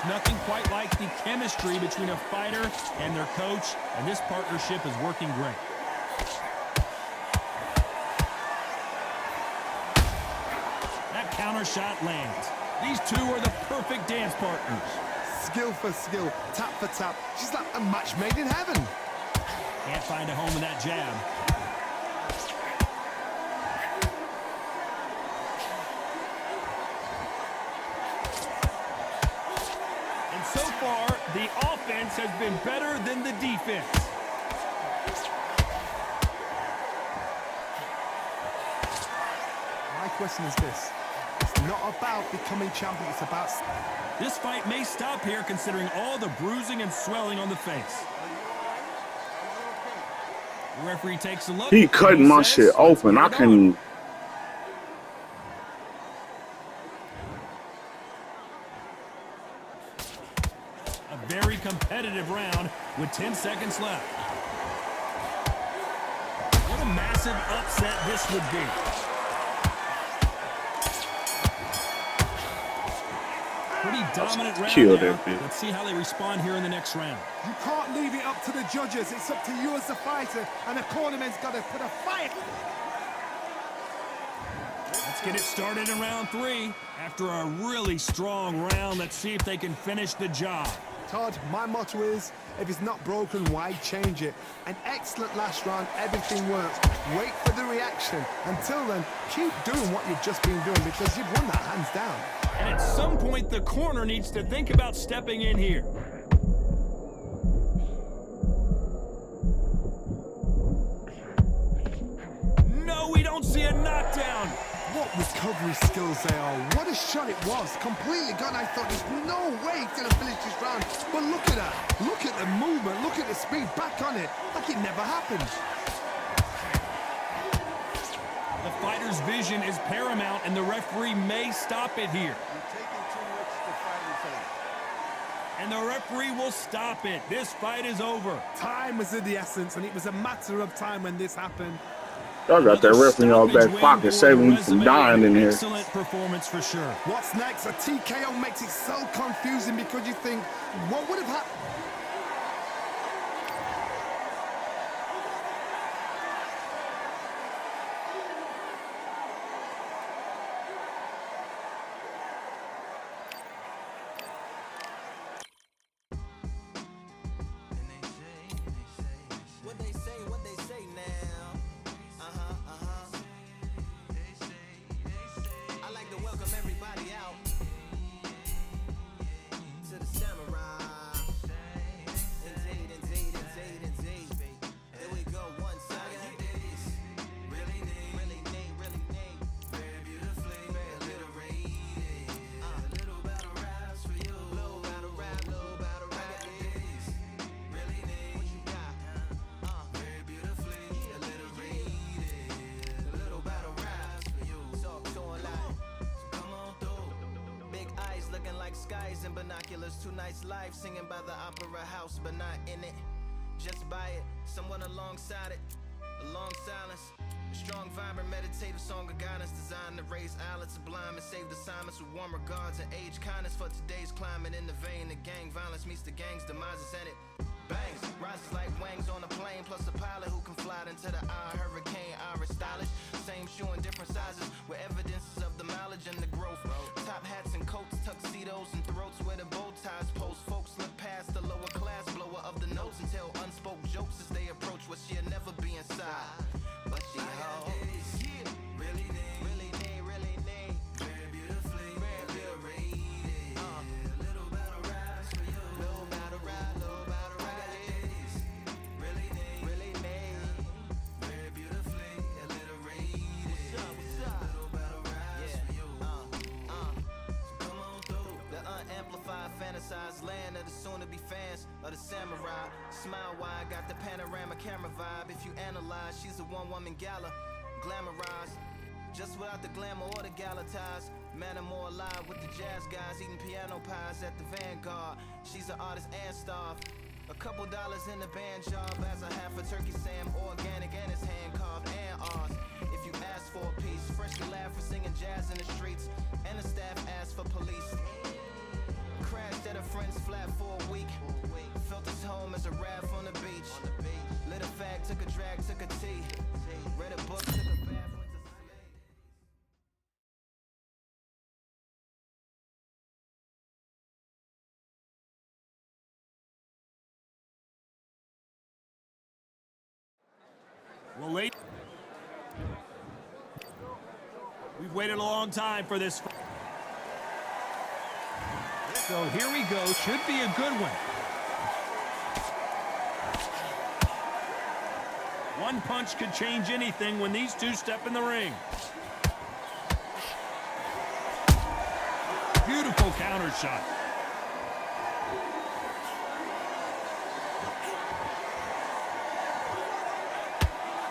nothing quite like the chemistry between a fighter and their coach, and this partnership is working great. That counter shot lands. These two are the perfect dance partners. Skill for skill, tap for tap. She's like a match made in heaven. Can't find a home in that jab. And so far, the offense has been better than the defense. My question is this. It's not about becoming champion, it's about... This fight may stop here considering all the bruising and swelling on the face. The referee takes a look. He cutting my shit open. I can... A very competitive round with 10 seconds left. What a massive upset this would be. Pretty dominant round there. Let's see how they respond here in the next round. You can't leave it up to the judges. It's up to you as the fighter, and the cornerman's got to put a fight. Let's get it started in round 3. After a really strong round, let's see if they can finish the job. Todd, my motto is, if it's not broken, why change it? An excellent last round, everything works. Wait for the reaction. Until then, keep doing what you've just been doing because you've won that hands down. And at some point, the corner needs to think about stepping in here. No, we don't see a knockdown. What recovery skills they are. What a shot it was. Completely gone. I thought there's no way he's going to finish this round. But look at that. Look at the movement. Look at the speed. Back on it. Like it never happened. The fighter's vision is paramount, and the referee may stop it here. You're taking too much to fight this out. And the referee will stop it. This fight is over. Time was of the essence, and it was a matter of time when this happened. Y'all got that referee on back pocket saving me from dying in here. Excellent performance for sure. What's next? A TKO makes it so confusing because you think, what would have happened? Skies and binoculars, 2 nights live singing by the opera house, but not in it. Just by it, someone alongside it, a long silence. A strong, vibrant, meditative song of guidance designed to raise eyelids sublime and save the assignments with warm regards and age kindness for today's climate. In the vein of gang violence meets the gang's demises, and it bangs, rises like wings on a plane, plus a pilot who can fly into the eye. Hurricane Iris stylish, same shoe in different sizes with evidences of the mileage and the growth. Top hats and coats, tuxedos and throats where the bow ties post. Folks look past the lower class blower of the notes and tell unspoke jokes as they approach what she'll never be inside. But she holds, yeah, really need, really need, really need. Very beautifully, very rated. Little battle rise for you. Little battle rise, little battle rise. Really need, really need. Very beautifully, a little rated. What's up, what's up? Little battle rise for you. So come on through. The unamplified, fantasized land of the soon-to-be fans of the samurai. Smile wide, got the panorama camera vibe. If you analyze, she's a one-woman gala, glamorized, just without the glamour or the gala ties. Man, I'm more alive with the jazz guys eating piano pies at the Vanguard. She's an artist and staff. A couple dollars in the band job as a half a turkey Sam, organic and it's hand carved and ours. If you ask for a piece, freshly laugh for singing jazz in the streets, and the staff asks for police. crashed at a friend's flat for a week. Felt his home as a raft on the beach. Lit a fag, took a drag, took a tea. Read a book, took a bath, went to Well, we've waited a long time for this. So here we go. Should be a good one. One punch could change anything when these two step in the ring. Beautiful counter shot.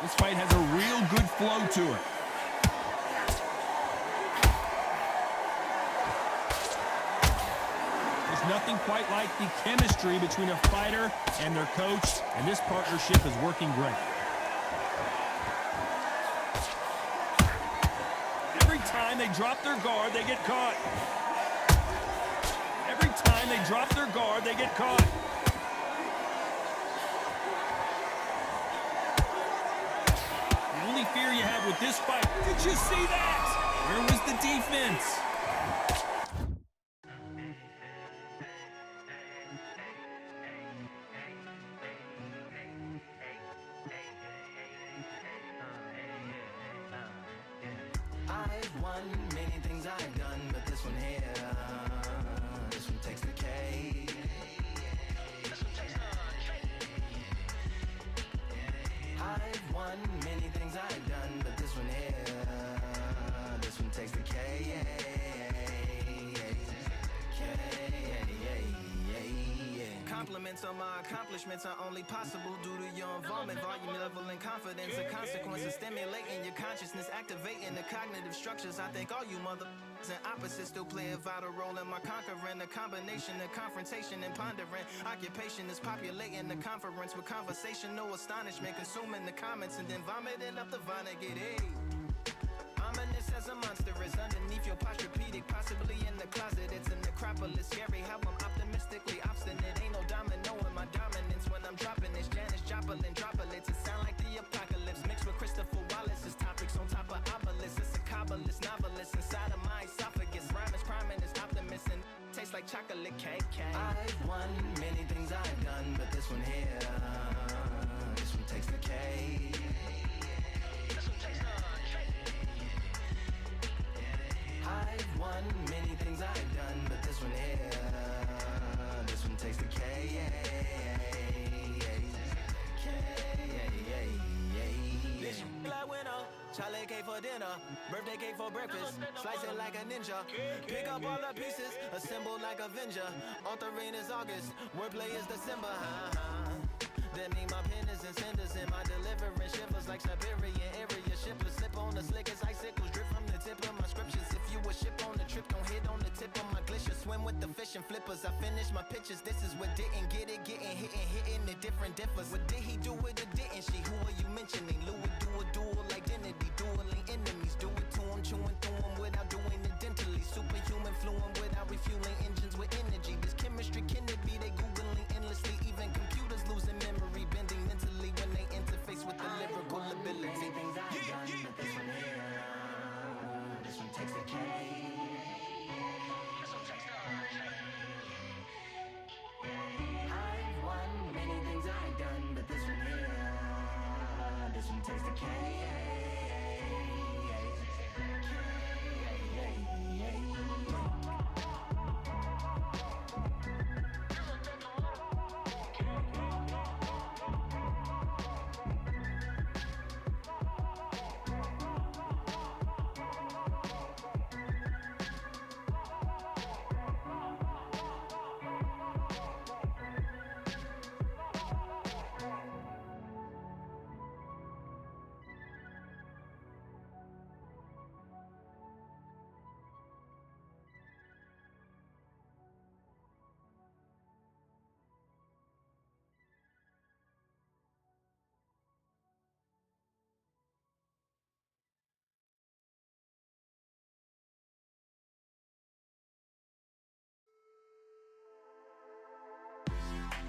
This fight has a real good flow to it. There's nothing quite like the chemistry between a fighter and their coach, and this partnership is working great. Every time they drop their guard, they get caught. Every time they drop their guard, they get caught. The only fear you have with this fight, did you see that? Where was the defense? I've won many things I've done, but this one here, this one takes the cake. I've won many things I've done, but this one here, this one takes the cake. Compliments on my accomplishments are only possible due to your involvement, volume, level, and confidence. The consequences stimulating your consciousness, activating the cognitive structures. I think all you mother and opposites still play a vital role in my conquering. The combination of confrontation and pondering. Occupation is populating the conference with conversation, no astonishment, consuming the comments and then vomiting up the Vonnegut. Hey. Ominous as a monster is underneath your posturepedic, possibly in the closet. It's a necropolis, scary how I'm optimistically obstinate. Ain't no domino in my dominance when I'm dropping this. Janis Joplin droplets, it sound like the apocalypse mixed with Christopher Wallace's topics on top of obelisks. It's a kabbalist novelist inside of my esophagus. Rhyme is priming is optimist and tastes like chocolate cake. I've won many things I've done, but this one here, this one takes the cake. I've won many things I've done, but this one here, this one takes the cake. Like winner, chocolate cake for dinner, birthday cake for breakfast, slice it like a ninja, pick up all the pieces, assemble like Avenger, author rain is August, wordplay is December, That mean my pen is in cinders and my deliverance shivers like Siberian area shippers. Slip on the slickest icicles, drip from the tip of my scriptures. If you a ship on the trip, don't hit on the tip of my glacier. Swim with the fish and flippers. I finish my pictures. This is what didn't get it, getting hit and hitting the different differs. What did he do with it? Didn't she? Who are you mentioning? Louis do a dual identity, dueling enemies. Do it to him, chewing through him without doing it dentally. Superhuman fluent without refueling engines with energy. This chemistry can it be? They googling endlessly. Even computers losing memory, bending mentally when they interface with the lyrical ability. This one takes the cake. I've won many things I've done, but this one here, this one takes the cake.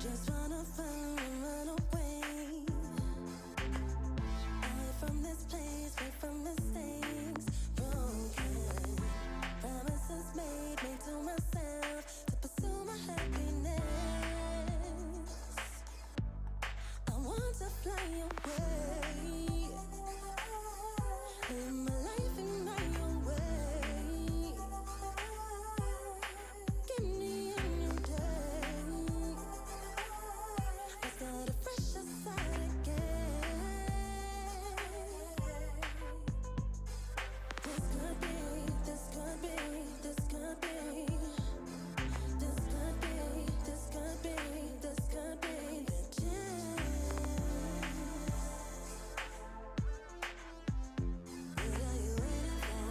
Just wanna run and run away. Away from this place, away from mistakes. Broken promises made to myself to pursue my happiness. I want to fly away. Live my life in my own way. Give me a new day. I start afresh aside again. This could be, this could be, this could be. This could be, this could be, this could be the chance. What are you waiting for?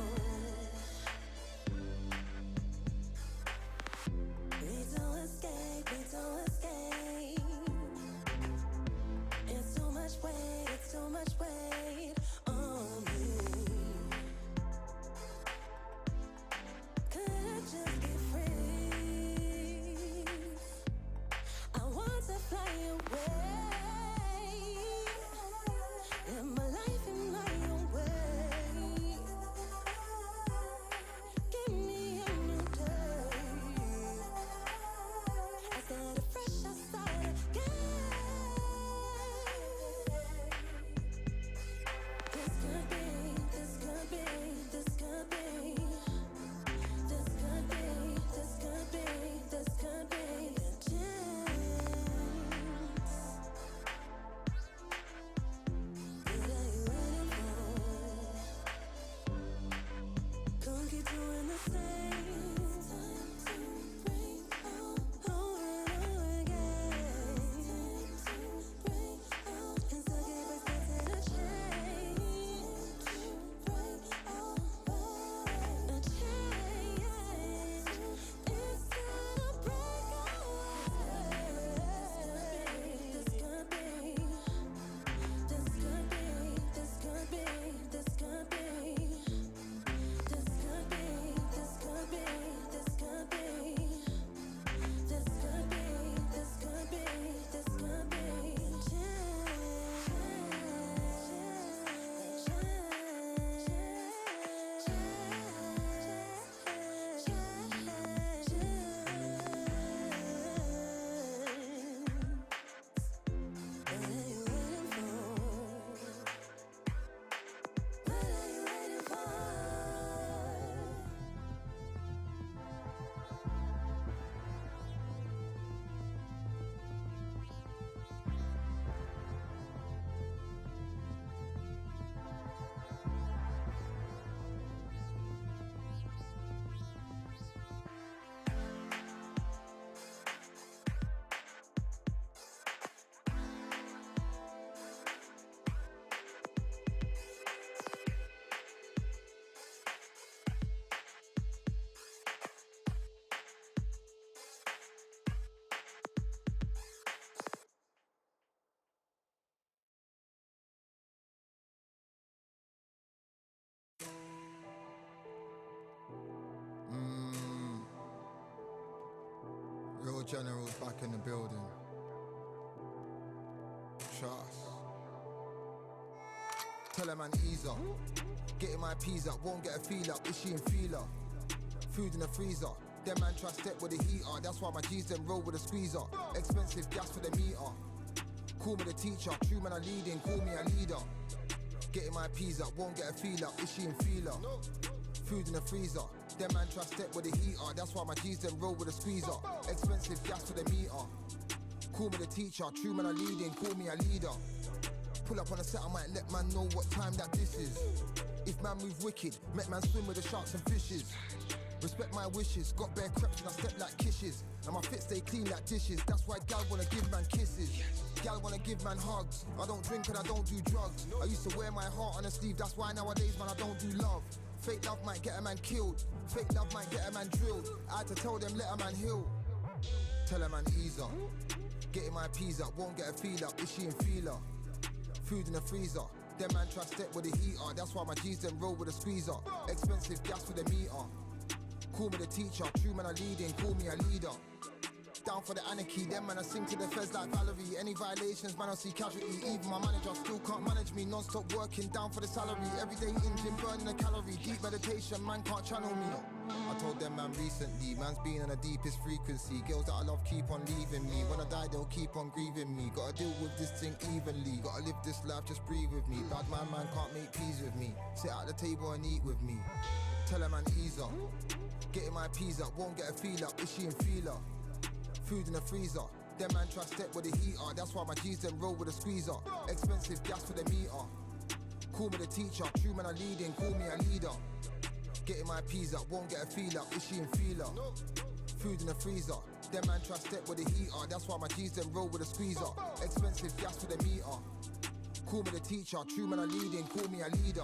Need to escape, need to escape. It's too much weight, it's too much weight on me. Could I just be free? I want to fly away. Live my life in my own way. Give me a new day. I start afresh, I start again. This could be, this could be, this could be. This could be, this could be, this could be the chance. What are you waiting for? Don't keep doing the same. Time to break out over and over again. Time to break out and still give expected a change. Break out, a change. It's time to break out. This could be, this could be, this could be, this could be. This could be, this could be, this could be. This could be, this could be, this could be. What are you waiting for? What are you waiting for? Real generals back in the building. Trust. Tell a man ease up. Getting my peas up, won't get a feel up. Is she in feeler? Food in the freezer. Them man try step with the heater. That's why my G's them roll with a squeezer. Expensive gas for the meter. Call me the teacher. True man I leading, call me a leader. Getting my peas up, won't get a feel up. Is she in feeler? Food in the freezer. Them man try step with the heater. That's why my G's them roll with a squeezer. Expensive gas for the meter. Call me the teacher. True man I leading, call me a leader. Pull up on a set, I might let man know what time that this is. If man move wicked, make man swim with the sharks and fishes. Respect my wishes, got bare creps and I step like kisses. And my fit stay clean like dishes. That's why gal wanna give man kisses. Gal wanna give man hugs. I don't drink and I don't do drugs. I used to wear my heart on a sleeve. That's why nowadays man I don't do love. Fake love might get a man killed. Fake love might get a man drilled. I had to tell them let a man heal. Tell a man ease up. Getting my peas up, won't get a feel up. Is she in feeler? Food in the freezer. Them man try step with the heater. That's why my G's them roll with a squeezer. Expensive gas for the meter. Call me the teacher. True man I leading, call me a leader. down for the anarchy. Them man I sing to the feds like Valerie. Any violations, man I see casualty. Even my manager still can't manage me. Non-stop working down for the salary. Every day in gym burning a calorie. Deep meditation, man can't channel me. I told them man recently, man's been on the deepest frequency. Girls that I love keep on leaving me. When I die they'll keep on grieving me. Gotta deal with this thing evenly. Gotta live this life, just breathe with me. Bad man can't make peace with me. Sit at the table and eat with me. Tell a man ease up. Getting my peas up, won't get a feel up. Is she in feeler? Food in the freezer. Them man try step with the heater. That's why my G's them roll with a squeezer. Expensive gas for the meter. Call me the teacher. True man I leading, call me a leader. Getting my peas up, won't get a feel up. Is she in feeler? Food in the freezer. Them man try step with the heater. That's why my G's them roll with a squeezer. Expensive gas for the meter. Call me the teacher. True man I leading, call me a leader.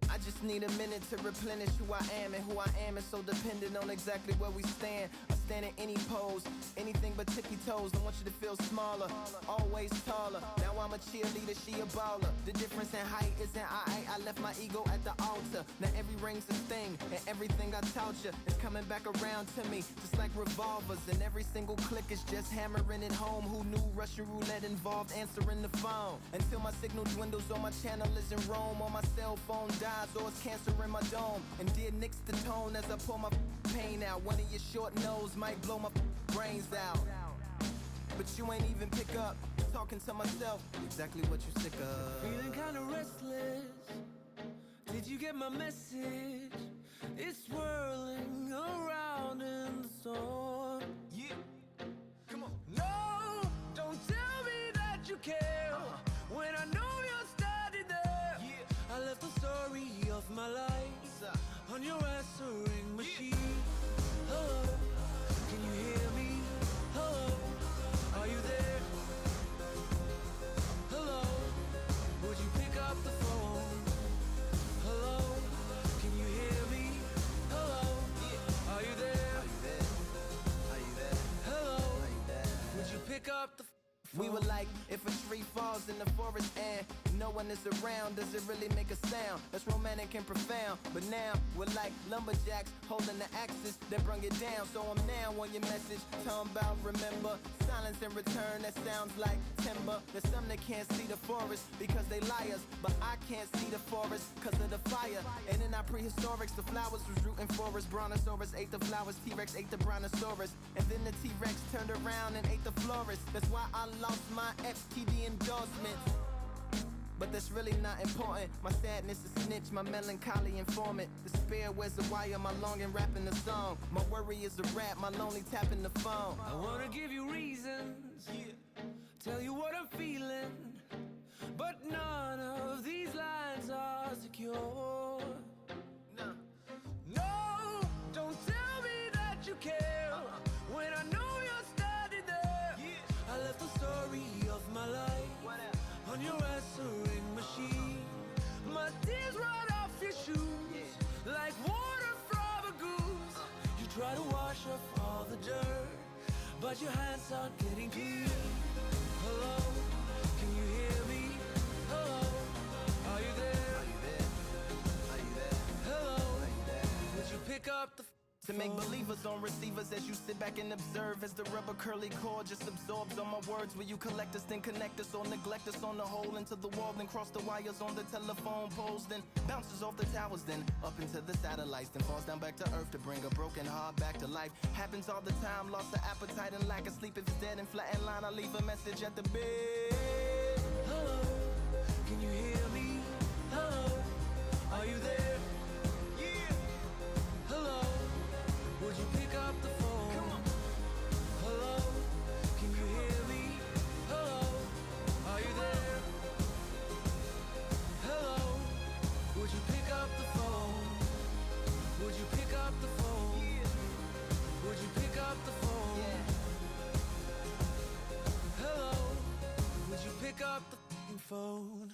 I just need a minute to replenish who I am, and who I am is so dependent on exactly where we stand. I stand in any pose, anything but tippy toes. Don't want you to feel smaller, always taller. Now I'm a cheerleader, she a baller. The difference in height isn't I left my ego at the altar. Now every ring's a thing, and everything I taught you is coming back around to me, just like revolvers. And every single click is just hammering it home. Who knew Russian roulette involved answering the phone? Until my signal dwindles or my channel is in Rome, or my cell phone dies, or it's cancer in my dome. And dear nicks the tone as I pour my pain out. One of your short nose might blow my brains out, but you ain't even pick up. Talking to myself, exactly what you sick of. Feeling kinda restless. Did you get my message? It's swirling around in the storm. Yeah, come on. No, don't tell me that you care when I know you're standing there. Yeah. I left the story of my life What's up? on your answering machine. Hello, can you hear me? Hello, are you there? Hello, would you pick up the phone? Hello, can you hear me? Hello, are you there? Are you there? Hello, would you pick up the phone? We were like, if a tree falls in the forest and no one is around, does it really make a sound? That's romantic and profound. But now we're like lumberjacks holding the axes that bring it down. So I'm now on your message, talking about remember. Silence in return, that sounds like timber. There's some that can't see the forest because they liars, but I can't see the forest because of the fire. And in our prehistorics, the flowers was rooting for us. Brontosaurus ate the flowers, T-Rex ate the brontosaurus. And then the T-Rex turned around and ate the florist. That's why I lost my FTD endorsement. But that's really not important. My sadness is snitch, my melancholy informant. Despair wears a wire, my longing rapping the song. My worry is a rap, my lonely tapping the phone. I wanna give you reasons, tell you what I'm feeling, but none of these lines are secure. No, don't tell me that you care when I know you're standing there. I left the story of my life on your answering machine. My tears run off your shoes like water from a goose. You try to wash off all the dirt, but your hands aren't getting clean. Hello, can you hear me? Hello, are you there? Are you there? Hello, would you pick up the To make believers on receivers as you sit back and observe as the rubber curly cord just absorbs all my words. Will you collect us, then connect us, or neglect us on the hole into the wall, then cross the wires on the telephone poles, then bounces off the towers, then up into the satellites, then falls down back to earth to bring a broken heart back to life. Happens all the time, lost of appetite and lack of sleep. If it's dead and flat and line, I leave a message at the bed. Hello, can you hear me? Hello, are you there? Hello, would you pick up the phone? Hello, can you hear me? Hello, are you there? Hello, would you pick up the phone? Would you pick up the phone? Would you pick up the phone? phone.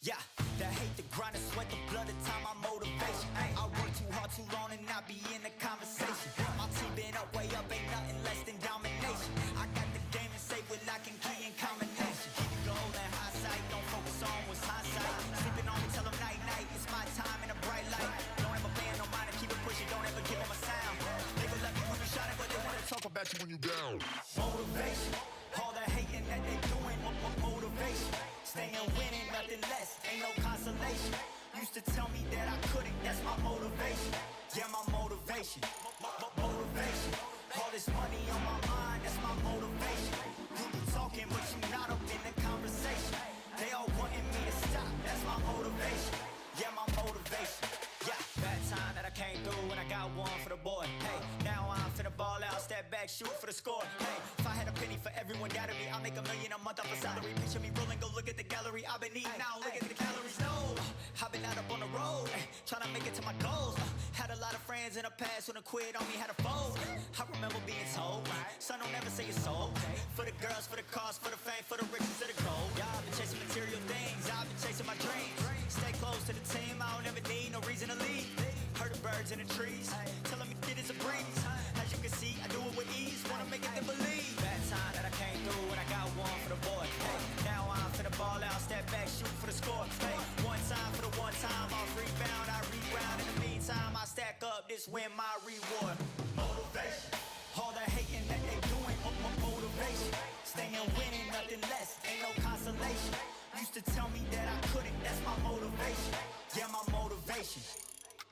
Yeah, that hate, the grind, the sweat, the blood, the time, my motivation. I work too hard, too long, and not be in the conversation. My team been up, way up, ain't nothing less than domination. I got the game and say with lock and key in combination. Keep it goal and high sight, don't focus on what's hindsight. Sleeping on me, tell them night, night, it's my time in a bright light. Don't ever pay no mind and keep it pushing, don't ever give them a sound. They will love you when you shining, but they wanna talk about you when you down. Motivation, all the hating that they doing, motivation. Staying winning, nothing less, ain't no consolation. Used to tell me that I couldn't, that's my motivation. Yeah, my motivation, motivation. All this money on my mind, that's my motivation. You be talking, but you not up in the conversation. They all wanting me to stop, that's my motivation. Yeah, my motivation. Yeah, bad time that I came through when I got one for the boy. Hey, now I'm finna ball out, step back, shoot for the score. Hey, if I had a penny for everyone doubted me, I'll make $1 million a month off a salary. Picture me rolling, go look at the gallery. I've been eating now, look at the calories. No, I've been out up on the road, trying to make it to my goals. Had a lot of friends in the past when I quit on me, had a fold. I remember being told, son, don't ever say it's so. For the girls, for the cars, for the fame, for the riches, for the gold. Yeah, I've been chasing material things, I've been chasing my dreams. Stay close to the team, I don't ever need no reason to leave. Heard the birds in the trees, telling me it is a breeze. As you can see, I do it with ease, wanna make it then believe. Bad time that I came through when I got one for the boy. Hey, now I'm finna ball out, step back, shoot for the score. Hey, one time for the one time, off rebound, I reground. In the meantime, I stack up, this win my reward. Motivation, all the hating that they doing, motivation. Staying winning, nothing less, ain't no consolation. Used to tell me that I couldn't, that's my motivation. Yeah, my motivation,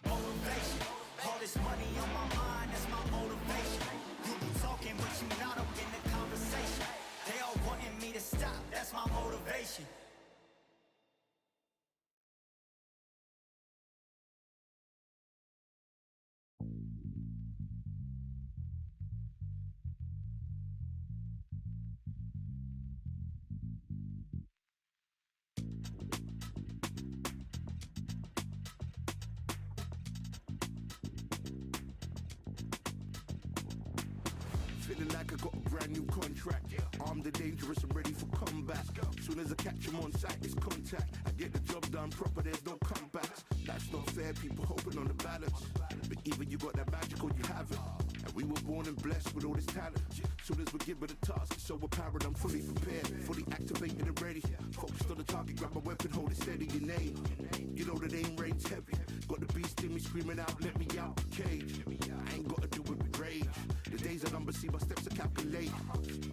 motivation. All this money on my mind, that's my motivation. You be talking, but you not up in the conversation. They all wanting me to stop, that's my motivation. Feeling like I got a brand new contract. Armed and dangerous and ready for combat. Soon as I catch him on sight, it's contact. I get the job done proper, there's no comebacks. Life's not fair, people hoping on the balance. But either you got that magic or you haven't. And we were born and blessed with all this talent. Soon as we're given the task, it's so apparent I'm fully prepared. Fully activated and ready. Focused on the target, grab my weapon, hold it steady, your name. You know the name reigns heavy. Got the beast in me screaming out, let me out the cage. I ain't gotta do it with rage. The days are numbered, see my steps are calculate.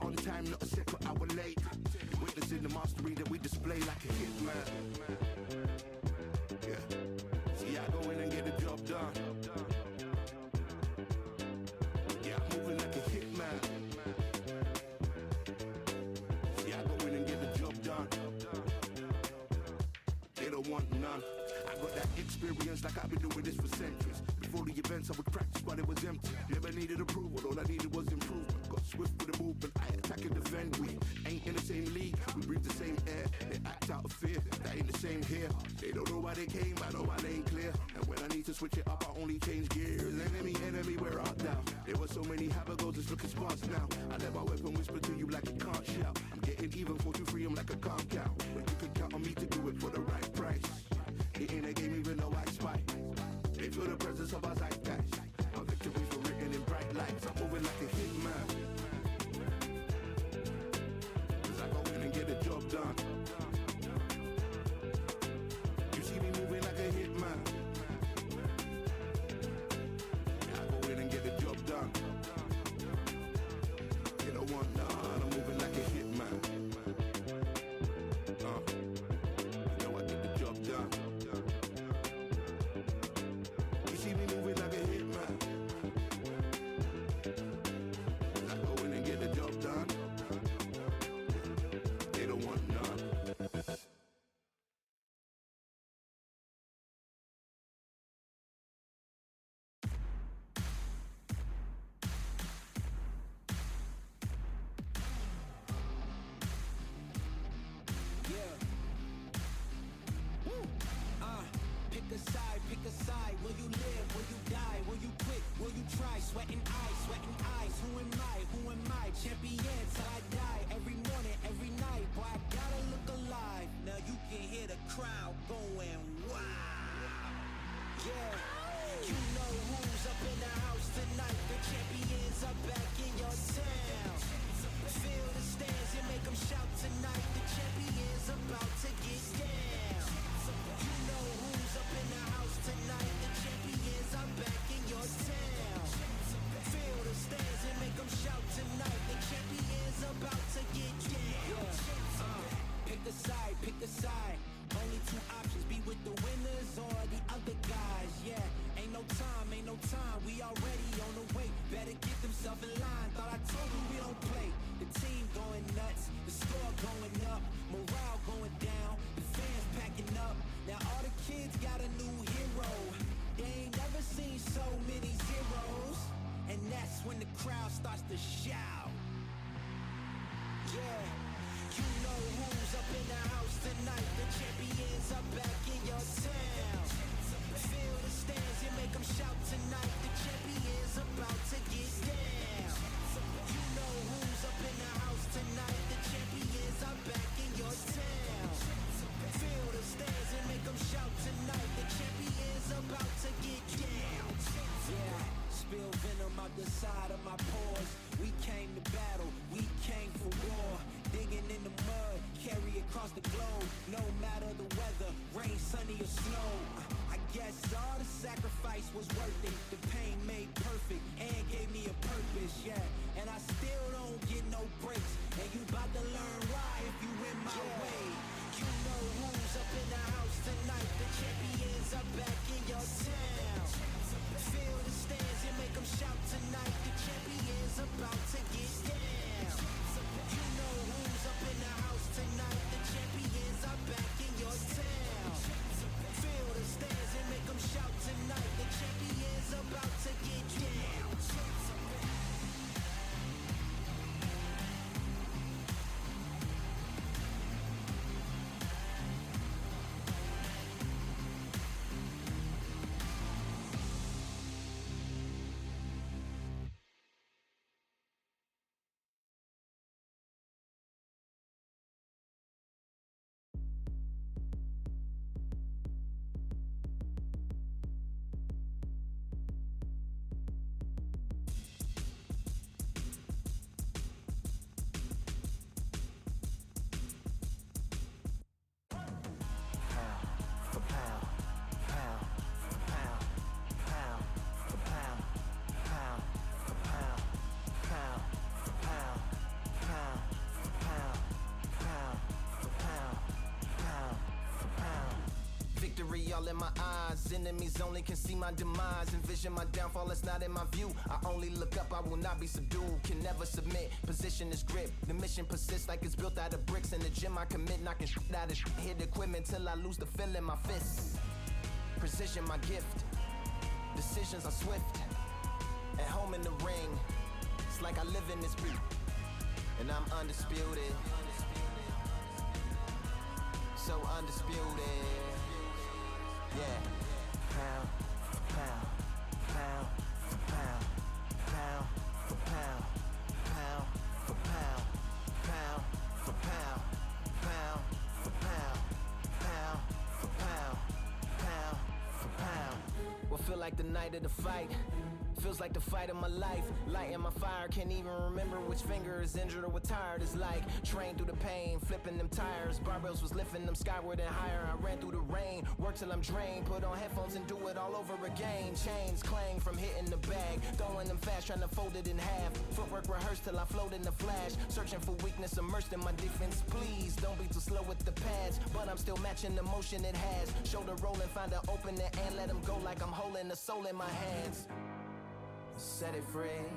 On time, not a second hour late. Witnessing the mastery that we display like a hitman. Yeah. See, I go in and get the job done. Yeah, I'm moving like a hitman. See, I go in and get the job done. They don't want none. I got that experience like I've been doing this for centuries. Before the events I would practice but it was empty. Never needed approval, all I needed was improvement. Got swift with the movement, I attack and defend. We ain't in the same league, we breathe the same air. They act out of fear, that ain't the same here. They don't know why they came, I know my lane clear. And when I need to switch it up, I only change gears. Enemy, where art thou? There were so many habagos, it's looking sparse now. I let my weapon whisper to you like it can't shout. I'm getting even, 4-2-3, I'm like a calm count. But you can count on me to do it for the right price. It ain't a game even though I spy. They feel the presence of our zeitgeist. Our victories were written in bright lights. I'm moving like a hitman. Cause I go in and get the job done. You see me moving like a hitman. Yeah, I go in and get the job done. You don't want none, I'm moving like a hitman. You know I get the job done. You see me moving like a hitman. I go in and get the job done. They don't want none. about to get down. You know who's up in the house tonight. The champions are back in your town. Feel the stands and make them shout tonight. The champions about to get down. Pick a side, pick a side. Only two options, be with the winners or the other guys. Yeah, ain't no time, ain't no time. We already on the way. Better get themselves in line. Thought I told you we don't play. The team going nuts, the score going up, morale going down, the fans packing up. Now all the kids got a new hero. They ain't never seen so many zeros. And that's when the crowd starts to shout. Yeah, you know who's up in the house tonight. The champions are back in your town. Feel the stands and make them shout tonight. The champions about to get down. You know who's up in the house tonight. The champions are back in your town. Feel the stands and make them shout tonight. The champions about to get down. Yeah, spill venom out the side of my pores. We came to battle, we came for war. Digging in the mud, carry across the globe. No matter the weather, rain, sunny or snow. I guess all the sacrifice was worth it. The pain made perfect and gave me a purpose, yeah. And I still don't get no breaks. And you bout to learn why if you in my way. You know who's up in the house tonight. The champions are back in your town. Feel the stands and make them shout tonight. The champions about to get down. You know who's up in the house tonight. The champions are back in your town. Feel the stands and make them shout tonight. The champions about to get down. All in my eyes, enemies only can see my demise. Envision my downfall, it's not in my view. I only look up, I will not be subdued. Can never submit, position is grip. The mission persists like it's built out of bricks. In the gym I commit, knocking shit out of shit. Hit equipment till I lose the feel in my fists. Precision my gift, decisions are swift. At home in the ring, it's like I live in this beat. And I'm undisputed, so undisputed. Yeah, pound for pound, pound for pound, pound for pound, pound for pound, pound for pound, pound for pound, pound for pound, pound for pound. What feel like the night of the fight? Feels like the fight of my life. Lighting my fire, can't even remember which finger is injured or what tired is like. Train through the pain, flipping them tires. Barbells was lifting them skyward and higher. I ran through the rain, work till I'm drained. Put on headphones and do it all over again. Chains clang from hitting the bag. Throwing them fast, trying to fold it in half. Footwork rehearsed till I float in the flash. Searching for weakness, immersed in my defense. Please, don't be too slow with the pads. But I'm still matching the motion it has. Shoulder rolling, find an opening and let them go like I'm holding the soul in my hands. Set it free,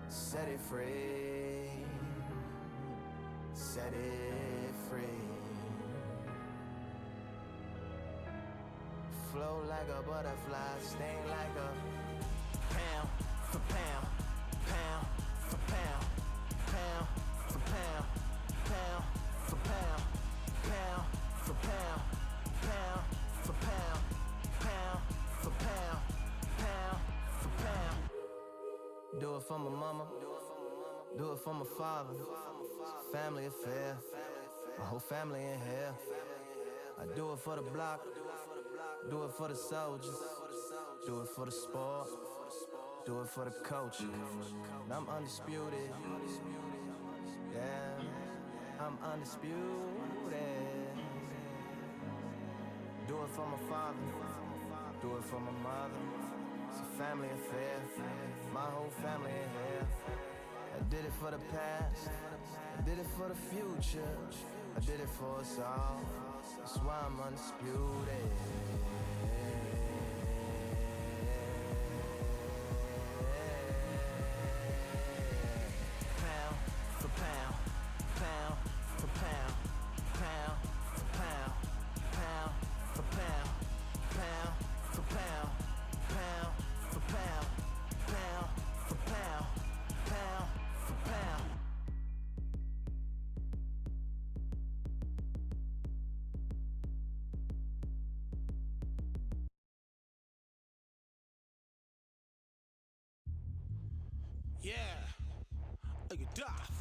set it free, set it free. Flow like a butterfly, sting like a pound for pound, pound for pound, pound for pound, pound for pound, pound for pound, pound for pound, pound for pound, pound. Do it for my mama, do it for my father. Family affair, my whole family in here. I do it for the block, do it for the soldiers, do it for the sport, do it for the culture. And I'm undisputed, yeah, I'm undisputed. Do it for my father, do it for my mother. It's a family affair, my whole family in here. I did it for the past, I did it for the future, I did it for us all. That's why I'm undisputed. Pound for pound, pound for pound, pound for pound, pound for pound, pound for pound, pound for pound, pound for pound, pound for pound. Yeah, look at Duff.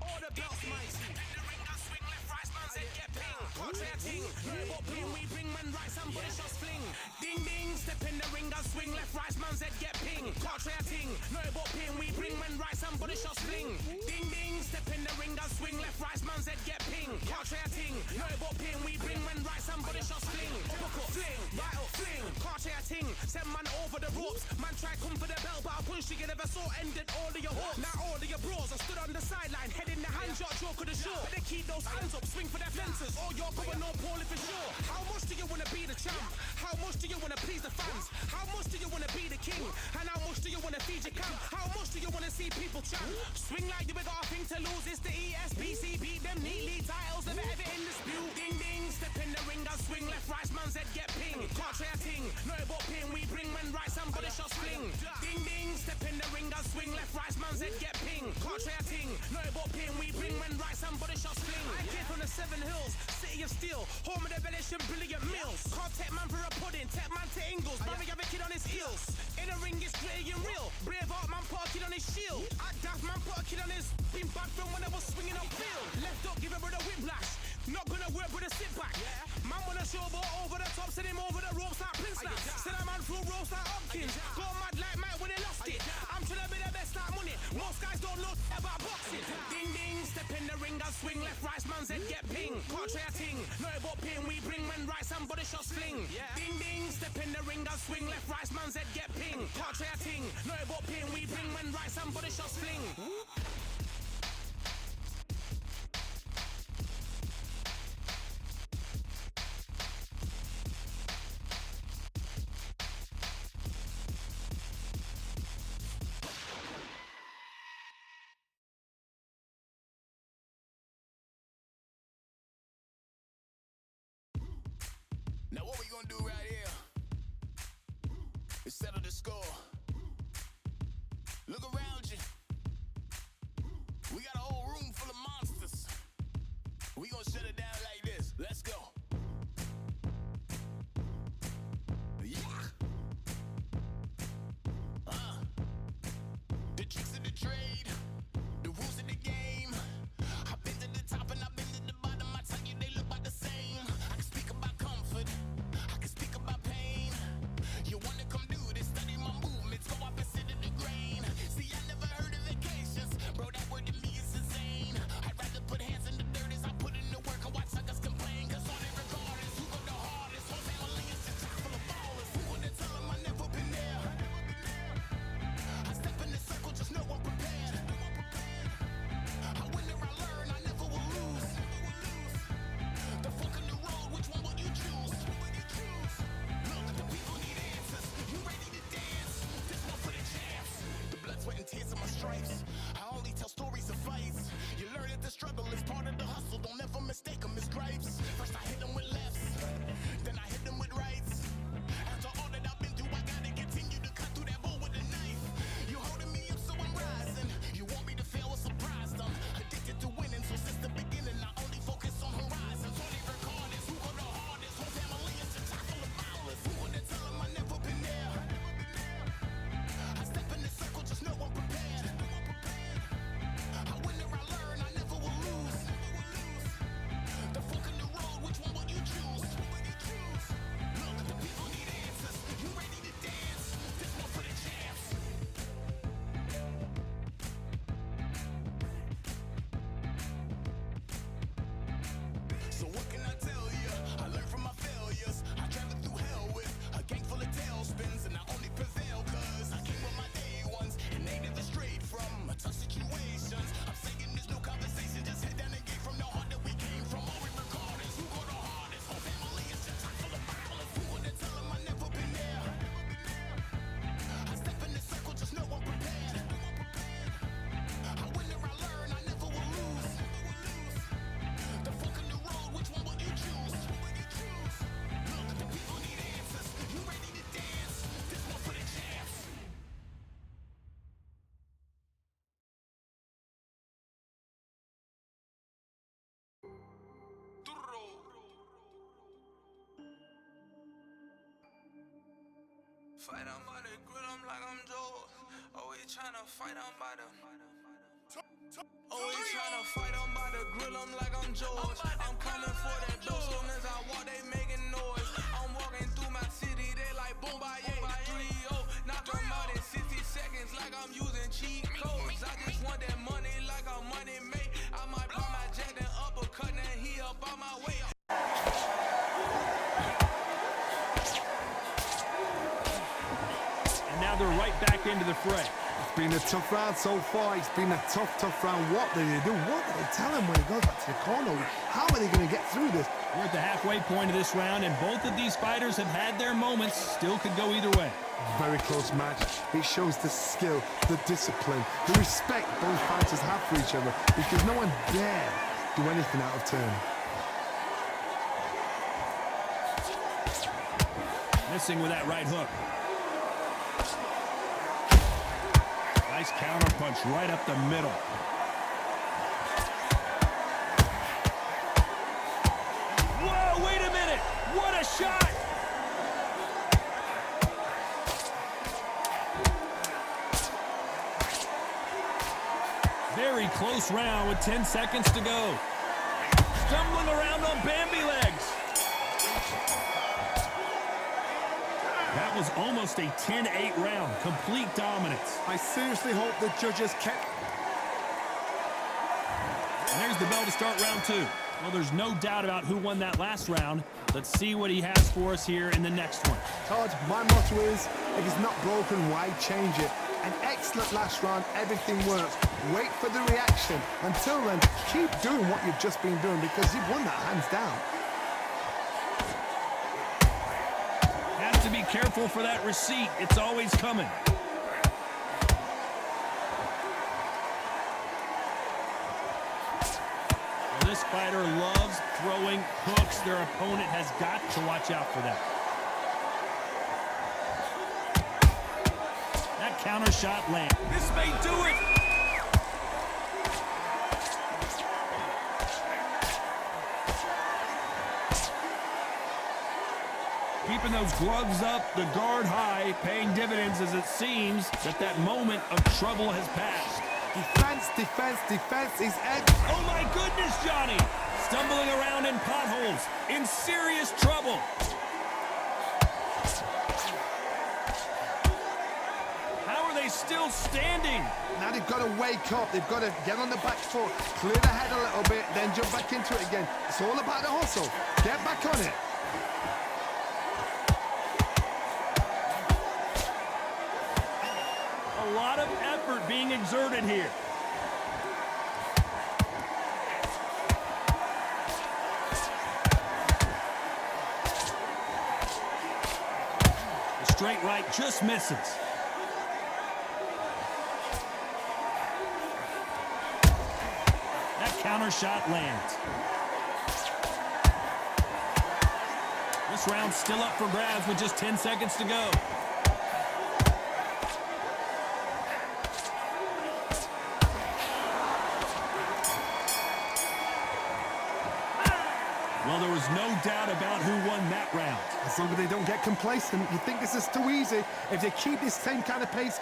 Order belts, mighty. In the ring, I swing left, right, man's head get ping. Contrary ting, no about ping, we bring man right, somebody shots fling. Ding ding, step in the ring, I swing left, right, man's head get ping. Contrary ting, no about ping, we bring man right, somebody shots fling. Ding ding, step in the ring, I swing left, right, man's head get ping. Contrary ting, no about ping, we bring man right, somebody shots fling. Uppercut, fling, right up, fling. Contrary ting, send man over the ropes. Man try come for the bell, but I punched you, never saw ended all of your hopes. Now all of your bros, I stood on the sideline, head in the hand shot, joke of the show. But they keep those hands up, swing for their fences. All you're going no poorly for sure. How much do you wanna be the champ? How much do you wanna please the fans? How much do you wanna be the king? And how much do you wanna feed your camp? How much do you wanna see people champ? Swing like you got a thing to lose. It's the ESPC, beat them neatly. Titles never ever in dispute. Ding ding, step in the ring, I swing left, right, man's head get ping. Can't try a ting, no about ping. We bring men right, somebody shots fling. Ding ding, step in the ring, I swing left, right, man's head get ping. Can't try a ting, no about ping. We bring men right, somebody shots fling. I came from the 7 Hills, city of steel, home of the village and brilliant meals. Can't take man for a pudding, take man to Ingles. Barry have a kid on his heels. In a ring, it's gritty and real. Braveheart man put a kid on his shield. Act daft man put a kid on his. Been bad from when I was swinging up field. Left up, give him with a whiplash. Not gonna work with a sit back. Man wanna show ball over the top, send him over the ropes like Prince Snap. Send a man through ropes like Hopkins. Go mad like Mike when he lost it. I'm trying to be the best like money. Most guys don't know about boxing. Ding ding, step in the ring, I swing left, right, man's head get ping. Can't try a ting, no about ping. We bring men right, somebody shots fling. Ding ding, step in the ring, I swing left, right, man's head get ping. Can't try a ting, no about ping. We bring men right, somebody shots fling. Now what we gonna do right here is settle the score. Look around you. We got a whole room full of monsters. We gonna shut it down like this. Let's go. Yeah. The tricks of the trade, the rules of the game. I've been to the top and I've been to the bottom. I tell you they look about the same. I can speak about comfort, I can speak about pain. You wanna come do this, study my movements, go opposite of the grain. See, I never heard of vacations, bro, that word to me is insane. I'd rather put hands in the dirt as I put in the work and watch suckers complain. Cause all they Fight on by the grill, I'm like I'm Joe. Always tryna fight on by the. Always tryna fight on by the grill, I'm like I'm George. I'm coming for that dough, soon as I walk, they making noise. I'm walking through my city, they like boom, by 3-0. Knock them out in 60 seconds, like I'm using cheat codes. I just want that money, like I'm money made. I might pop my jack, then uppercut, then he up on my way. And now they're right back into the fray. It's been a tough round so far. It's been a tough round. What do they do? What do they tell him when he goes back to the corner? How are they going to get through this? We're at the halfway point of this round, and both of these fighters have had their moments. Still could go either way. Very close match. It shows the skill, the discipline, the respect both fighters have for each other, because no one dare do anything out of turn. Missing with that right hook. Nice counter punch right up the middle. Whoa, wait a minute. What a shot. Very close round with 10 seconds to go. Stumbling around on Bambi legs. That was almost a 10-8 round. Complete dominance. I seriously hope the judges kept... And there's the bell to start round two. Well, there's no doubt about who won that last round. Let's see what he has for us here in the next one. Todd, my motto is, if it's not broken, why change it? An excellent last round, everything works. Wait for the reaction. Until then, keep doing what you've just been doing, because you've won that hands down. Has to be careful for that receipt. It's always coming. Well, this fighter loves throwing hooks. Their opponent has got to watch out for that. That counter shot lands. This may do it. Keeping those gloves up, the guard high, paying dividends as it seems that moment of trouble has passed. Defense is edge. Oh my goodness, Johnny! Stumbling around in potholes, in serious trouble. How are they still standing? Now they've got to wake up. They've got to get on the back foot, clear the head a little bit, then jump back into it again. It's all about the hustle. Get back on it. A lot of effort being exerted here. The straight right just misses. That counter shot lands. This round's still up for grabs with just 10 seconds to go. Well, there was no doubt about who won that round. As long as they don't get complacent, you think this is too easy. If they keep this same kind of pace.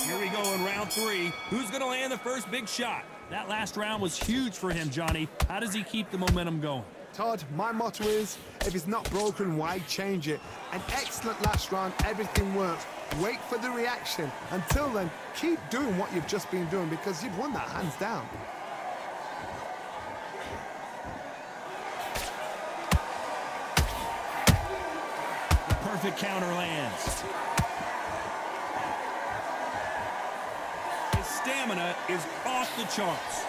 Here we go in round three. Who's going to land the first big shot? That last round was huge for him, Johnny. How does he keep the momentum going? Todd, my motto is, if it's not broken, why change it? An excellent last round, everything works. Wait for the reaction. Until then, keep doing what you've just been doing, because you've won that hands down. Perfect counter lands. His stamina is off the charts.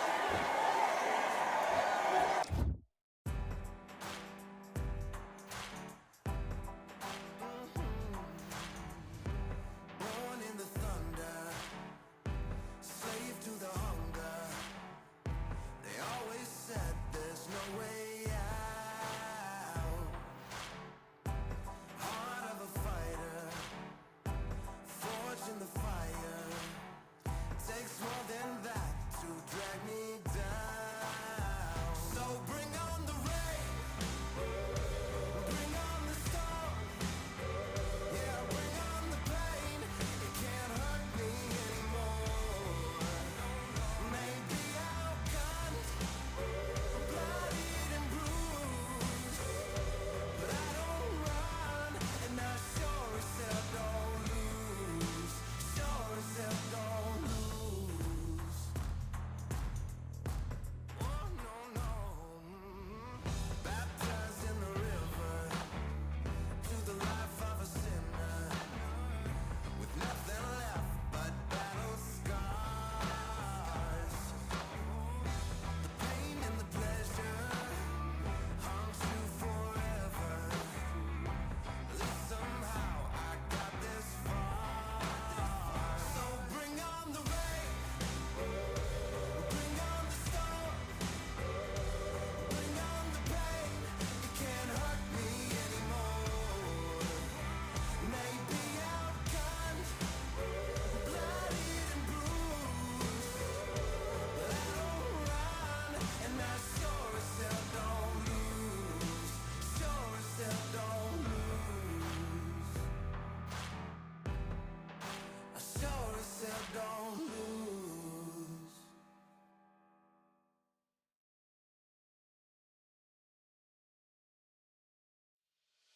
Born in the thunder, slave to the hunger. They always said there's no way out. Heart of a fighter, forged in the fire. Takes more than that to drag me down.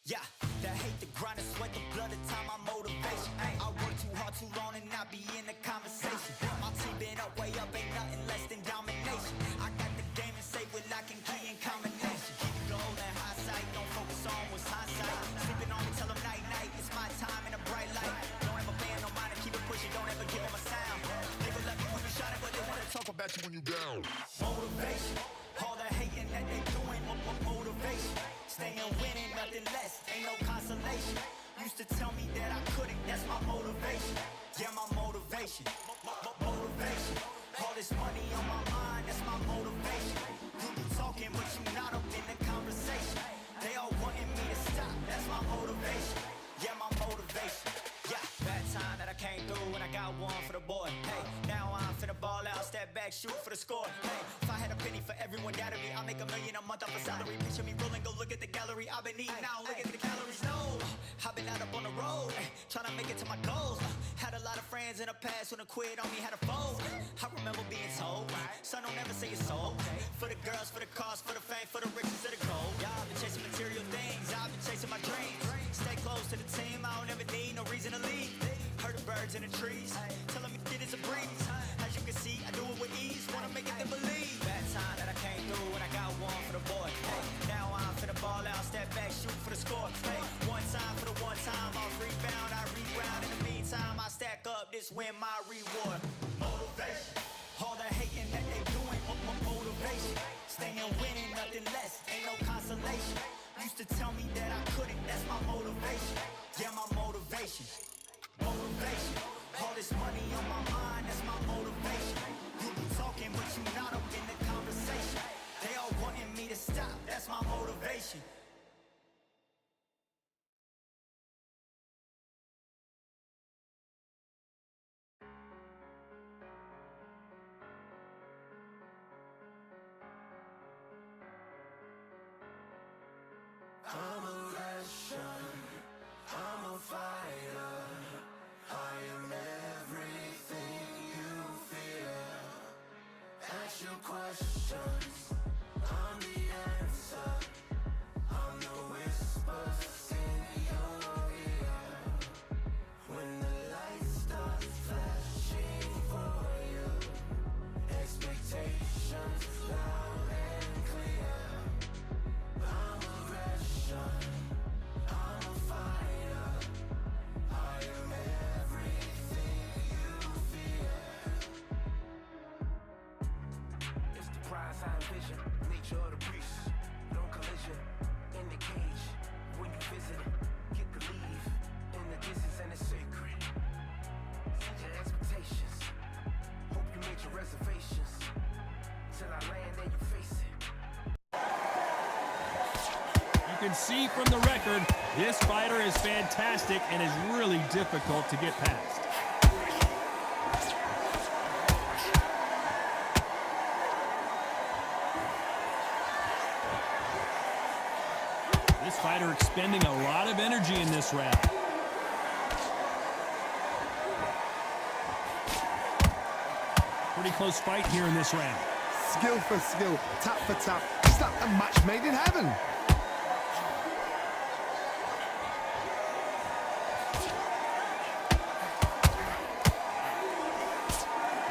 Yeah, the hate, the grind, the sweat, the blood, the time, my motivation. I work too hard, too long, and not be in the conversation. My team been up, way up, ain't nothing less than domination. I got the game and say with lock and key and combination. Keep it gold and high sight, don't focus on what's hindsight. Sleeping on me, tell them night, night, it's my time in a bright light. Don't ever ban no mind and keep it pushing, don't ever give them a sound. They will love you when you shine it, but they wanna talk about you when you down. Motivation, all the hating that they doing, motivation. Staying winning, nothing less, ain't no consolation. Used to tell me that I couldn't, that's my motivation. Yeah, my motivation, motivation. All this money on my mind, that's my motivation. You be talking, but you not up in the conversation. They all wanting me to stop, that's my motivation. Yeah, my motivation. Yeah, bad time that I came through and I got one for the boy. Hey, now I'm finna ball out, step back, shoot for the score. Hey, if I had a penny for everyone doubted me, I'll make $1 million a month off a salary. Picture me rolling, go look at the gallery. I've been eating now, look at the calories. No, I've been out up on the road, trying to make it to my goals. Had a lot of friends in the past when I quit on me, had a fold. I remember being told, son, don't ever say it's sold. For the girls, for the cars, for the fame, for the riches, for the gold. Yeah, I've been chasing material things, I've been chasing my dreams. Stay close to the team, I don't ever need no reason to leave. Heard the birds in the trees, telling me shit is a breeze. As you can see, I do it with ease, wanna make it them believe. Bad time that I came through and I got one for the boy. Hey, now I'm finna ball out, step back, shoot for the score. Hey, one time for the one time, I'll rebound, I reground. In the meantime, I stack up, this win my reward. Motivation, all the hating that they doing, motivation. Staying winning, nothing less, ain't no consolation. Used to tell me that I couldn't, that's my motivation. Yeah, my motivation. Motivation, all this money on my mind, that's my motivation. You be talking, but you not up in the conversation. They all wanting me to stop, that's my motivation. I'm a Russian, I'm a fighter. I am everything you fear. Ask your questions, I'm the answer. I'm the whispers in your ear. When the lights start flashing for you, expectations loud and clear. I'm a Russian, I'm a fighter. I am everything you fear. It's the prize I envision, nature of the beast. No collision, in the cage. When you visit, get the leave. In the distance and it's sacred. Set your expectations. Hope you made your reservations. Till I land and you face it. You can see from the record, this fighter is fantastic and is really difficult to get past. This fighter expending a lot of energy in this round. Pretty close fight here in this round. Skill for skill, tap for tap. It's like a match made in heaven.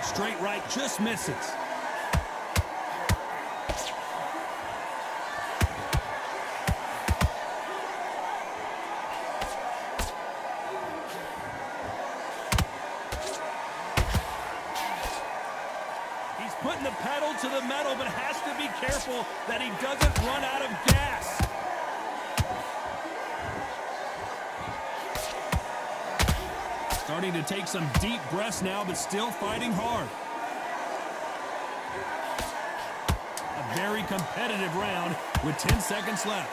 Straight right just misses. He's putting the pedal to the metal, but has to be careful that he doesn't run out of gas. Starting to take some deep breaths now, but still fighting hard. A very competitive round with 10 seconds left.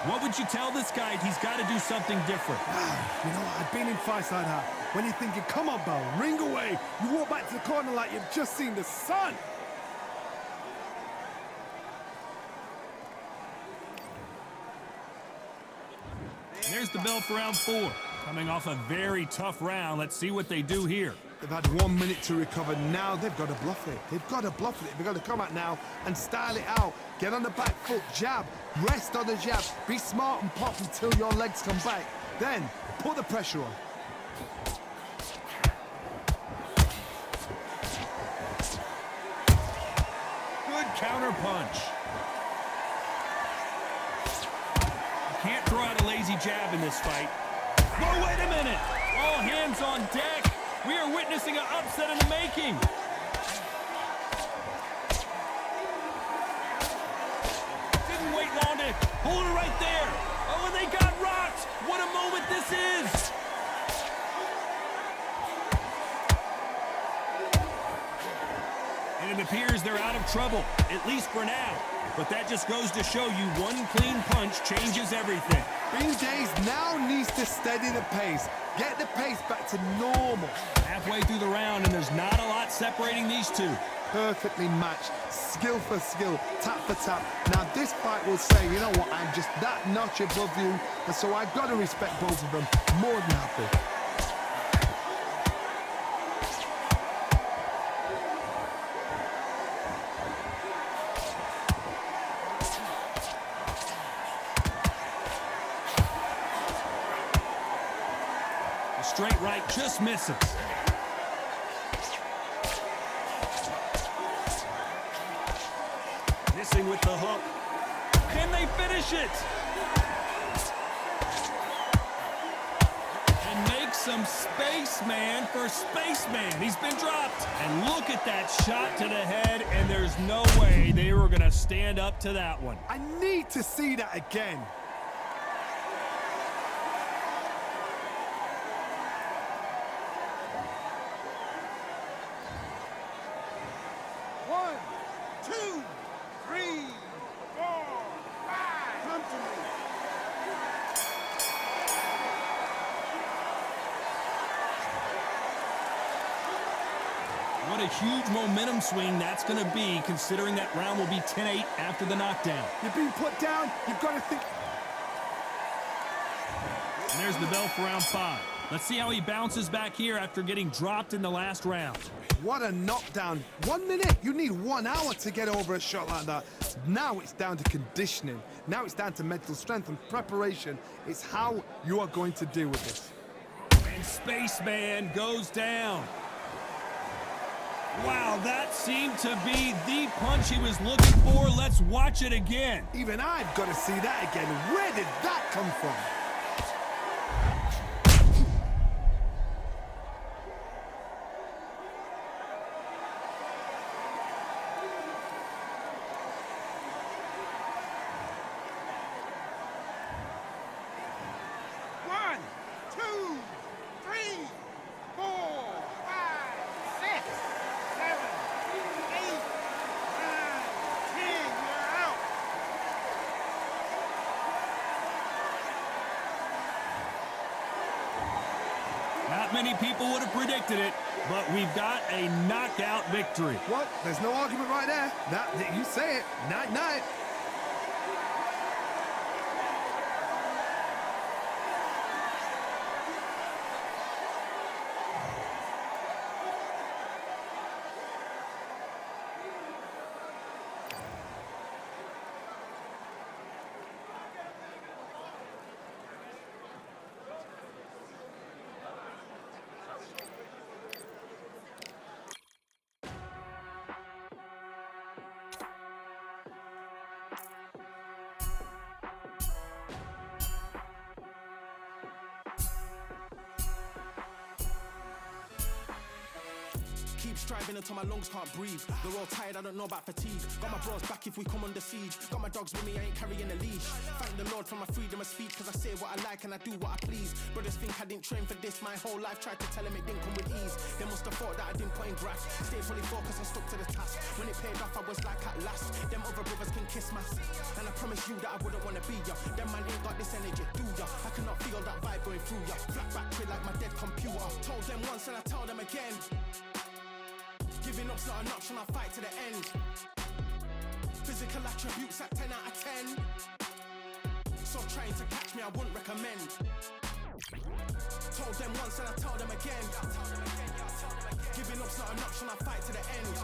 What would you tell this guy? He's got to do something different. You know, I've been in fights like that. When you're thinking, come on, Bell, ring away. You walk back to the corner like you've just seen the sun. There's the bell for round 4. Coming off a very tough round. Let's see what they do here. They've had 1 minute to recover. Now they've got to bluff it. They've got to bluff it. They've got to come out now and style it out. Get on the back foot, jab, rest on the jab. Be smart and pop until your legs come back. Then put the pressure on. Good counter punch. Can't throw out a lazy jab in this fight. Whoa, wait a minute. All hands on deck. We are witnessing an upset in the making. Didn't wait long to hold it right there. Oh, and they got rocked. What a moment this is. And it appears they're out of trouble, at least for now. But that just goes to show you one clean punch changes everything. Bean Days now needs to steady the pace. Get the pace back to normal. Halfway through the round, and there's not a lot separating these two. Perfectly matched, skill for skill, tap for tap. Now this fight will say, you know what, I'm just that notch above you, and so I've got to respect both of them more than happy. Straight right just misses. Missing with the hook. Can they finish it? And make some space, man, for Spaceman. He's been dropped. And look at that shot to the head, and there's no way they were going to stand up to that one. I need to see that again. What a huge momentum swing that's going to be, considering that round will be 10-8 after the knockdown. You're being put down. You've got to think. And there's the bell for round 5. Let's see how he bounces back here after getting dropped in the last round. What a knockdown. 1 minute. You need 1 hour to get over a shot like that. Now it's down to conditioning. Now it's down to mental strength and preparation. It's how you are going to deal with this. And Spaceman goes down. Wow, that seemed to be the punch he was looking for. Let's watch it again. Even I've got to see that again. Where did that come from? Not many people would have predicted it, but we've got a knockout victory. What? There's no argument right there. That you say it. Night-night. Keep striving until my lungs can't breathe. They're all tired, I don't know about fatigue. Got my bros back if we come under siege. Got my dogs with me, I ain't carrying a leash. Thank the Lord for my freedom of speech, cause I say what I like and I do what I please. Brothers think I didn't train for this my whole life. Tried to tell them it didn't come with ease. They must have thought that I didn't put in graft. Stayed fully focused and stuck to the task. When it paid off, I was like at last. Them other brothers can kiss my ass. And I promise you that I wouldn't wanna be ya. Them man ain't got this energy, do ya? I cannot feel that vibe going through ya. Flat back tree like my dead computer. Told them once and I tell them again. Giving up's not an option, I'll fight to the end. Physical attributes at 10 out of 10. So trying to catch me, I wouldn't recommend. Told them once and I told them again. Giving up's not an option, I fight to the end.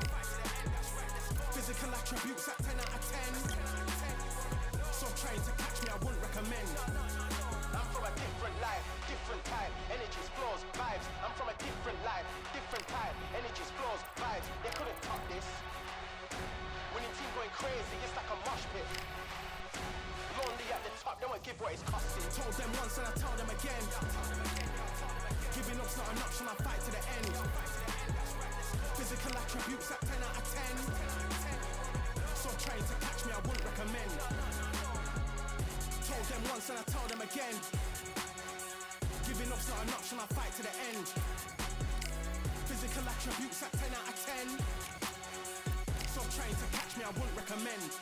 Physical attributes at 10 out of 10. So trying to catch me, I wouldn't recommend. I'm from a different life, different type. Energies, flows, vibes. I'm from a different life, different type. Energies, flows, vibes. They couldn't top this. When your team going crazy, it's like a mosh pit. Lonely at the top, they won't give what it's costing. Told them once and I told them again. Giving up's not an option, I fight to the end. Physical attributes at 10 out of 10. So trying to catch me, I wouldn't recommend. Told them once and I told them again. Giving up's not an option, I fight to the end. Physical attributes at 10 out of 10. So trying to catch me, I wouldn't recommend.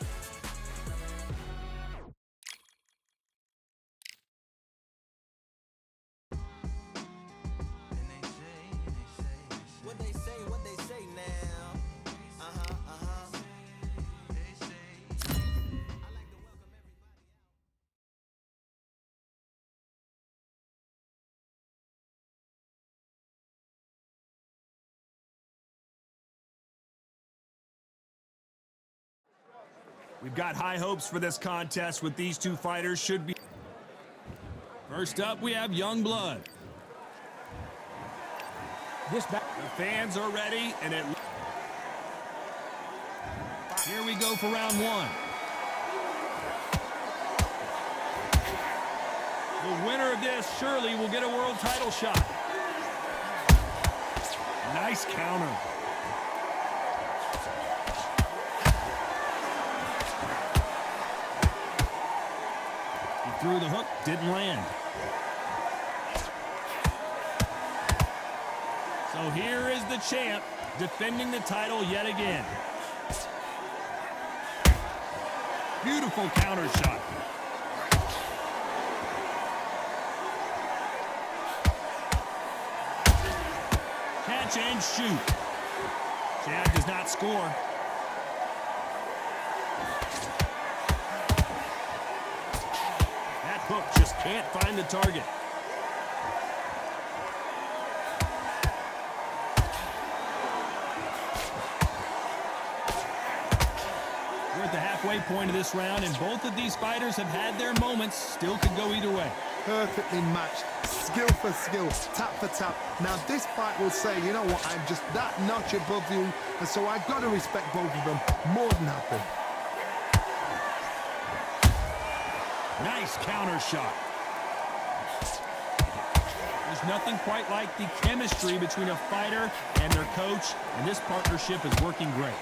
What they say now. We've got high hopes for this contest with these two fighters. Should be. First up, we have Young Blood. The fans are ready, and here we go for round one. The winner of this surely will get a world title shot. Nice counter. He threw the hook, didn't land. So here is the champ defending the title yet again. Beautiful counter shot. Catch and shoot. Jab does not score. That hook just can't find the target. The halfway point of this round, and both of these fighters have had their moments. Still could go either way. Perfectly matched, skill for skill, tap for tap. Now this fight will say, you know what, I'm just that notch above you, and so I've got to respect both of them more than happy. Nice counter shot. There's nothing quite like the chemistry between a fighter and their coach, and this partnership is working great.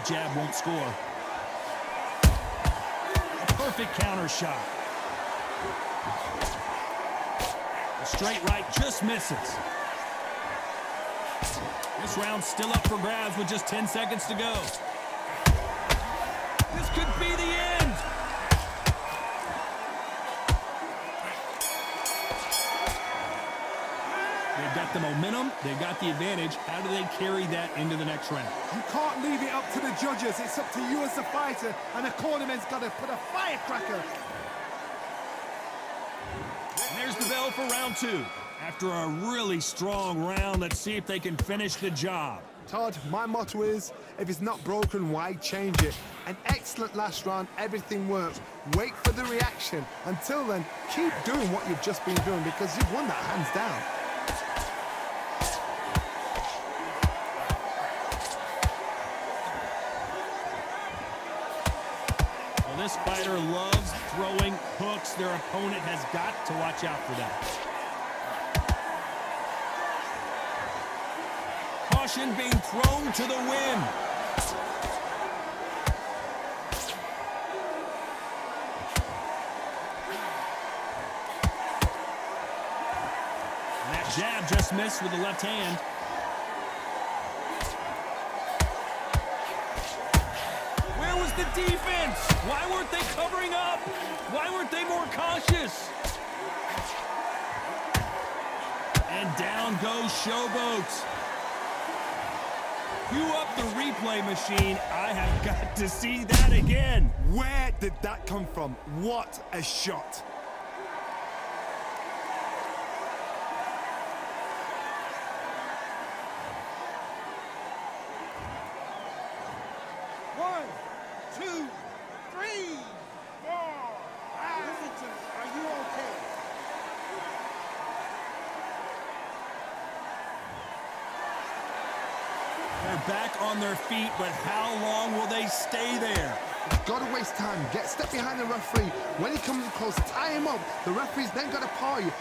Jab won't score. A perfect counter shot. A straight right just misses. This round's still up for grabs with just 10 seconds to go. This could be the end. They've got the momentum, they've got the advantage. How do they carry that into the next round? You can't leave it up to the judges. It's up to you as the fighter, and the cornerman's got to put a firecracker. And there's the bell for round two. After a really strong round, let's see if they can finish the job. Todd, my motto is, if it's not broken, why change it? An excellent last round, everything works. Wait for the reaction. Until then, keep doing what you've just been doing because you've won that hands down. This fighter loves throwing hooks. Their opponent has got to watch out for that. Caution being thrown to the wind. And that jab just missed with the left hand. The defense. Why weren't they covering up? Why weren't they more cautious? And down goes Showboat. Cue up the replay machine. I have got to see that again. Where did that come from? What a shot. One, two, three, four, five. Listen to me. Are you okay? They're back on their feet, but how long will they stay there? Got to waste time. Step behind the referee. When he comes close, tie him up. The referee's then got to paw you.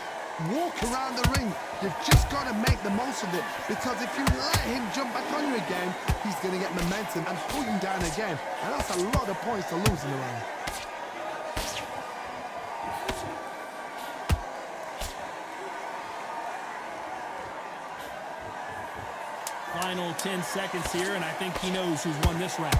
Walk around the ring. You've just got to make the most of it. Because if you let him jump back on you again, he's going to get momentum and pull you down again. And that's a lot of points to lose in the round. Final 10 seconds here, and I think he knows who's won this round.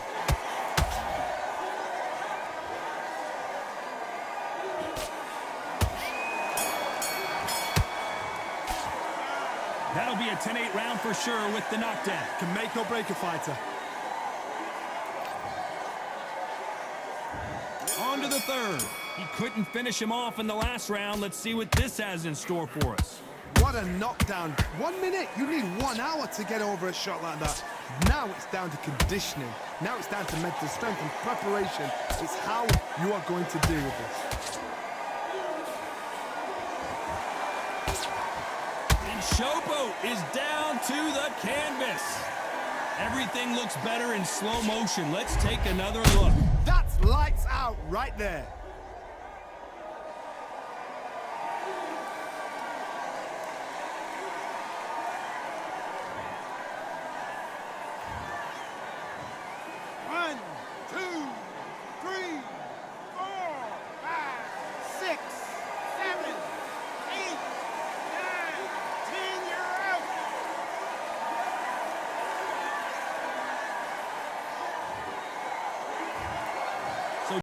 That'll be a 10-8 round for sure with the knockdown. Can make or break a fighter. On to the third. He couldn't finish him off in the last round. Let's see what this has in store for us. What a knockdown. 1 minute, you need 1 hour to get over a shot like that. Now it's down to conditioning. Now it's down to mental strength and preparation. It's how you are going to deal with this. And Showboat is down to the canvas. Everything looks better in slow motion. Let's take another look. That's lights out right there.